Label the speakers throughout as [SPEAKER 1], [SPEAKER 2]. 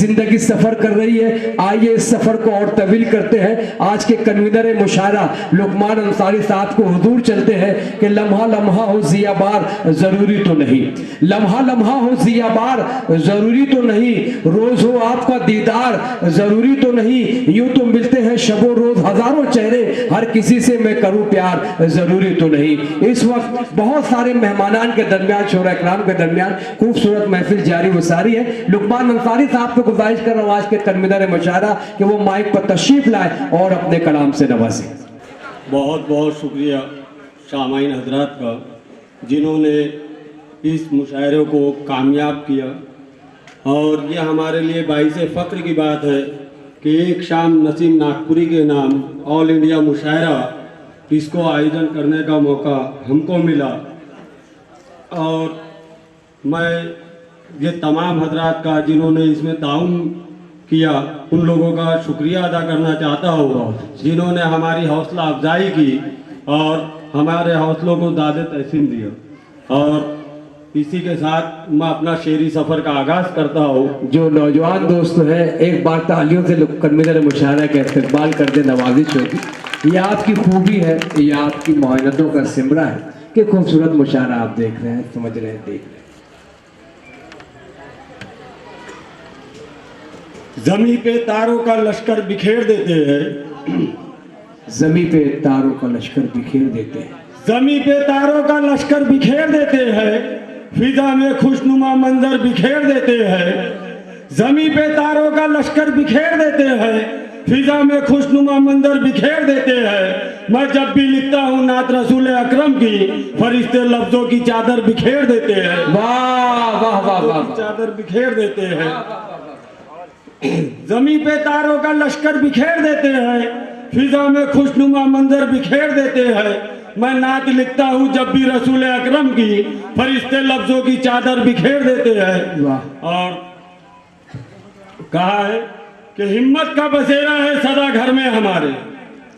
[SPEAKER 1] जिंदगी सफर कर रही है। आइए इस सफर को और तवील करते हैं। आज के कन्वीनर मुशायरा लुकमान अंसारी साहब को हुजूर चलते हैं कि लम्हा लम्हा हो ज़ियाबार ज़रूरी तो नहीं, लम्हा लम्हा हो ज़ियाबार ज़रूरी तो नहीं, रोज़ हो आपका दीदार ज़रूरी तो नहीं, यूं तो मिलते हैं शबो रोज़ हज़ारों चेहरे, हर किसी से मैं करूं प्यार ज़रूरी तो नहीं। इस वक्त बहुत सारे मेहमानान के दरमियान, शोरा इकराम के दरमियान खूबसूरत महफिल जारी व सारी है। लुकमान अंसारी साहब को गुजारिश कर रहा हूँ आज के कन्वीनर मुशायरा कि वो माइक पर तशरीफ लाए और अपने कलाम से नवाजें।
[SPEAKER 2] बहुत बहुत शुक्रिया सामाईन हजरात का, जिन्होंने इस मुशायरे को कामयाब किया। और ये हमारे लिए बाइस फ़ख्र की बात है कि एक शाम नसीम नागपुरी के नाम ऑल इंडिया मुशायरा इसको आयोजन करने का मौका हमको मिला। और मैं ये तमाम हजरात का जिन्होंने इसमें ताउन किया, उन लोगों का शुक्रिया अदा करना चाहता हूँ, जिन्होंने हमारी हौसला अफजाई की और हमारे हौसलों को ज़्यादा तहसीन दिया। और इसी के साथ मैं अपना शेरी सफ़र का आगाज़ करता हूँ।
[SPEAKER 1] जो नौजवान दोस्त हैं, एक बार तालियों से कन्वीनर मुशायरा का इस्तकबाल कर दे, नवाजिश होगी। ये आपकी खूबी है, ये आपकी मेहनतों का सिमरा है कि खूबसूरत मुशायरा आप देख रहे हैं, समझ रहे हैं, देख रहे हैं।
[SPEAKER 2] जमी पे तारों का लश्कर बिखेर देते हैं,
[SPEAKER 1] जमी पे तारों का लश्कर बिखेर देते हैं,
[SPEAKER 2] जमी पे तारों का लश्कर बिखेर देते हैं, फिजा में खुशनुमा मंजर बिखेर देते हैं। जमी पे तारों का लश्कर बिखेर देते हैं, फिजा में खुशनुमा मंजर बिखेर देते हैं। मैं जब भी लिखता हूँ नात रसूल अकरम की, फरिश्ते लफ्जों की चादर बिखेर देते हैं।
[SPEAKER 1] वाह वाह वाह वाह,
[SPEAKER 2] चादर बिखेर देते हैं। जमी पे तारों का लश्कर बिखेर देते हैं, फिजा में खुशनुमा मंजर बिखेर देते हैं। मैं नात लिखता हूँ जब भी रसूल अकरम की, फरिश्ते लफ्जों की चादर बिखेर देते हैं। और कहा है कि हिम्मत का बसेरा है सदा घर में हमारे,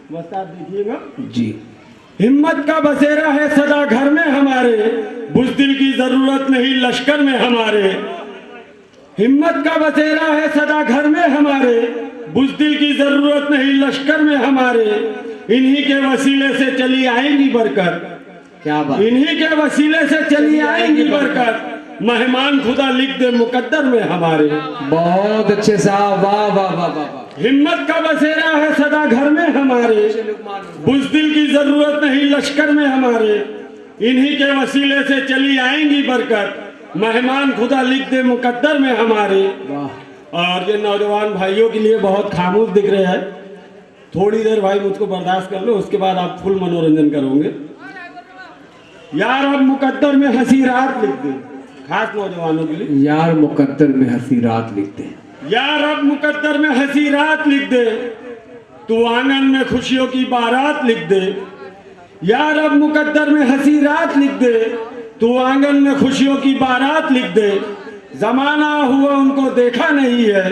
[SPEAKER 2] बस आप देखिएगा
[SPEAKER 1] जी,
[SPEAKER 2] हिम्मत का बसेरा है सदा घर में हमारे, बुज़दिल की जरूरत नहीं लश्कर में हमारे। हिम्मत का बसेरा है सदा घर में हमारे, बुज़दिल की जरूरत नहीं लश्कर में हमारे। इन्हीं के वसीले से चली आएंगी बरकत,
[SPEAKER 1] क्या बात,
[SPEAKER 2] इन्हीं के वसीले से चली आएंगी बरकत, मेहमान खुदा लिख दे मुकद्दर में हमारे।
[SPEAKER 1] बहुत अच्छे साहब, वाह वाह वाह वाह।
[SPEAKER 2] हिम्मत का बसेरा है सदा घर में हमारे, बुज़दिल की जरूरत नहीं लश्कर में हमारे। इन्हीं के वसीले से चली आएंगी बरकत, मेहमान खुदा लिख दे मुकद्दर में हमारे। और ये नौजवान भाइयों के लिए बहुत खामोश दिख रहे हैं, थोड़ी देर भाई मुझको बर्दाश्त कर लो, उसके बाद आप फुल मनोरंजन करोगे। यार अब मुकद्दर में हंसी रात लिख दे, खास नौजवानों के लिए।
[SPEAKER 1] यार मुकद्दर में हंसी रात लिखते हैं,
[SPEAKER 2] यार अब मुकद्दर में हंसी रात लिख दे, तू आंगन में खुशियों की बारात लिख दे। यार अब मुकद्दर में हंसी रात लिख दे, तू आंगन में खुशियों की बारात लिख दे। जमाना हुआ उनको देखा नहीं है,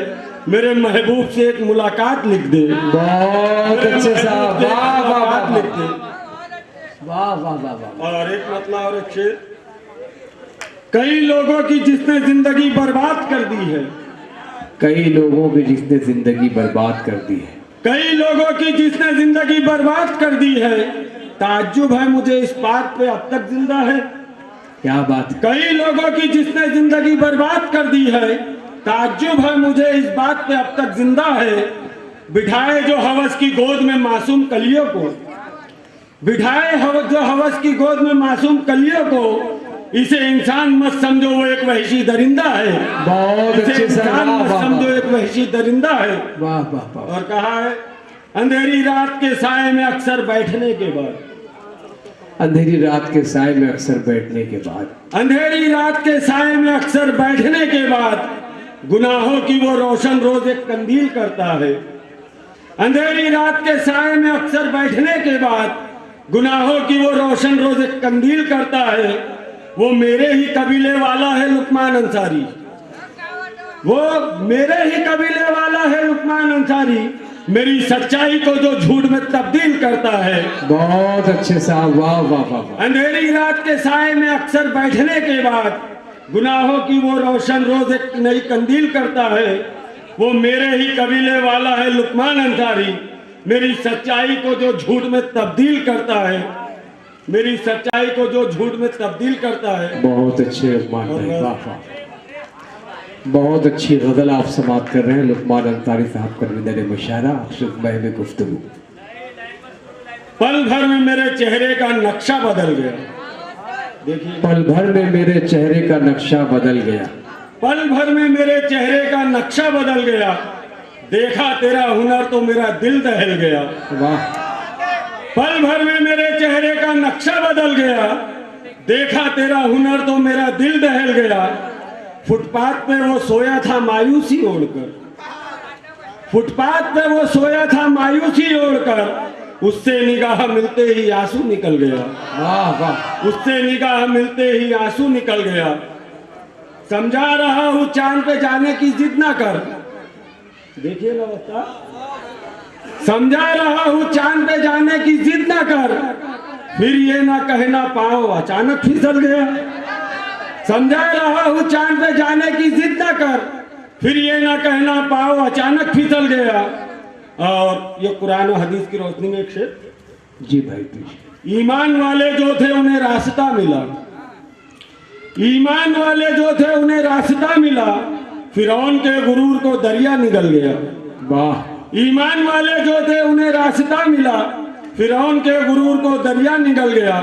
[SPEAKER 2] मेरे महबूब से एक मुलाकात लिख दे।
[SPEAKER 1] बहुत अच्छे साहब, वाह वाह वाह,
[SPEAKER 2] लिख दे,
[SPEAKER 1] वाह वाह वाह वाह।
[SPEAKER 2] और एक मतलब और एक शेर, कई लोगों की जिसने जिंदगी बर्बाद कर दी है,
[SPEAKER 1] कई लोगों की जिसने जिंदगी बर्बाद कर दी है,
[SPEAKER 2] कई लोगों की जिसने जिंदगी बर्बाद कर दी है। ताज्जुब है मुझे इस बात पे अब तक जिंदा है,
[SPEAKER 1] क्या बात है।
[SPEAKER 2] कई लोगों की जिसने जिंदगी बर्बाद कर दी है, ताज्जुब है मुझे इस बात पे अब तक जिंदा है। बिठाए जो हवस की गोद में मासूम कलियों को, बिठाए जो हवस की गोद में मासूम कलियों को, इसे इंसान मत समझो वो एक वहशी दरिंदा है।
[SPEAKER 1] बहुत अच्छे
[SPEAKER 2] इंसान मत समझो एक वहशी दरिंदा है।
[SPEAKER 1] वाह वाह वाह।
[SPEAKER 2] और कहा है अंधेरी रात के साए में अक्सर बैठने के बाद,
[SPEAKER 1] अंधेरी रात के साए में अक्सर बैठने के बाद,
[SPEAKER 2] अंधेरी रात के साए में अक्सर बैठने के बाद, गुनाहों की वो रोशन रोज एक कंदील करता है। अंधेरी रात के साए में अक्सर बैठने के बाद, गुनाहों की वो रोशन रोज एक कंदील करता है। वो मेरे ही कबीले वाला है लुकमान अंसारी, वो मेरे ही कबीले वाला है लुकमान अंसारी, मेरी सच्चाई को जो झूठ में तब्दील करता है।
[SPEAKER 1] बहुत अच्छे साहब, वाह वाह वाह।
[SPEAKER 2] अंधेरी रात के साए में अक्सर बैठने के बाद, गुनाहों की वो रोशन रोज एक नई कंदील करता है। वो मेरे ही कबीले वाला है लुकमान अंसारी। मेरी सच्चाई को जो झूठ में तब्दील करता है, मेरी सच्चाई को जो झूठ में तब्दील करता है।
[SPEAKER 1] बहुत अच्छे लुकमान भाई, वाह वाह, बहुत अच्छी गजल आप समाप्त कर रहे हैं लुकमान अंसारी साहब, कन्वीनर मुशायरा। आपसे में गुफ्तगू।
[SPEAKER 2] पल भर में मेरे चेहरे का नक्शा बदल गया। देखिए,
[SPEAKER 1] पल भर में मेरे चेहरे का नक्शा बदल गया।
[SPEAKER 2] पल भर में मेरे चेहरे का नक्शा बदल गया। देखा तेरा हुनर तो मेरा दिल दहल गया।
[SPEAKER 1] वाह।
[SPEAKER 2] पल भर में मेरे चेहरे का नक्शा बदल गया। देखा तेरा हुनर तो मेरा दिल दहल गया। फुटपाथ पे वो सोया था मायूसी ओढ़कर। फुटपाथ पे वो सोया था मायूसी ओढ़कर। उससे निगाह मिलते ही आंसू निकल गया।
[SPEAKER 1] वाह वाह।
[SPEAKER 2] उससे निगाह मिलते ही आंसू निकल गया। समझा रहा हूं चांद पे जाने की जिद ना कर। देखिए ना बता, समझा रहा हूं चांद पे जाने की जिद ना कर। फिर ये ना कहना पाओ अचानक फिसल गया। समझा रहा हूं चांद पे जाने की जिद ना कर। फिर ये ना कहना पाओ अचानक फिसल गया। और ये कुरान और हदीस की रोशनी में एक शेर।
[SPEAKER 1] जी भाई प्लीज।
[SPEAKER 2] ईमान वाले जो थे उन्हें रास्ता मिला। ईमान वाले जो थे उन्हें रास्ता मिला। फिरौन के गुरूर को दरिया निगल गया।
[SPEAKER 1] वाह।
[SPEAKER 2] ईमान वाले जो थे उन्हें रास्ता मिला। फिरौन के गुरूर को दरिया निगल गया।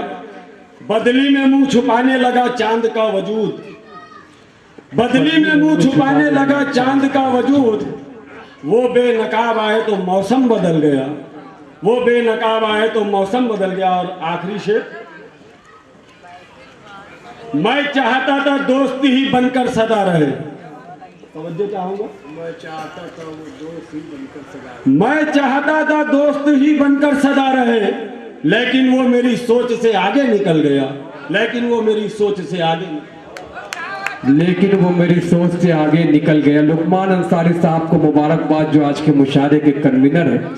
[SPEAKER 2] बदली में मुंह छुपाने लगा चांद का वजूद। बदली में मुंह छुपाने लगा चांद का वजूद। वो बेनकाब आए तो मौसम बदल गया। वो बेनकाब आए तो मौसम बदल गया। और आखिरी शेर। मैं चाहता था दोस्त ही बनकर सदा रहे। तवज्जो चाहूंगा। मैं चाहता था वो दोस्त ही बनकर सदा रहे। मैं चाहता था दोस्त ही बनकर सदा रहे। लेकिन वो मेरी सोच से आगे निकल गया। लेकिन वो मेरी सोच से आगे
[SPEAKER 1] लेकिन वो मेरी सोच से आगे निकल गया। लुकमान अंसारी साहब को मुबारकबाद जो आज के मुशायरे के कन्वीनर है।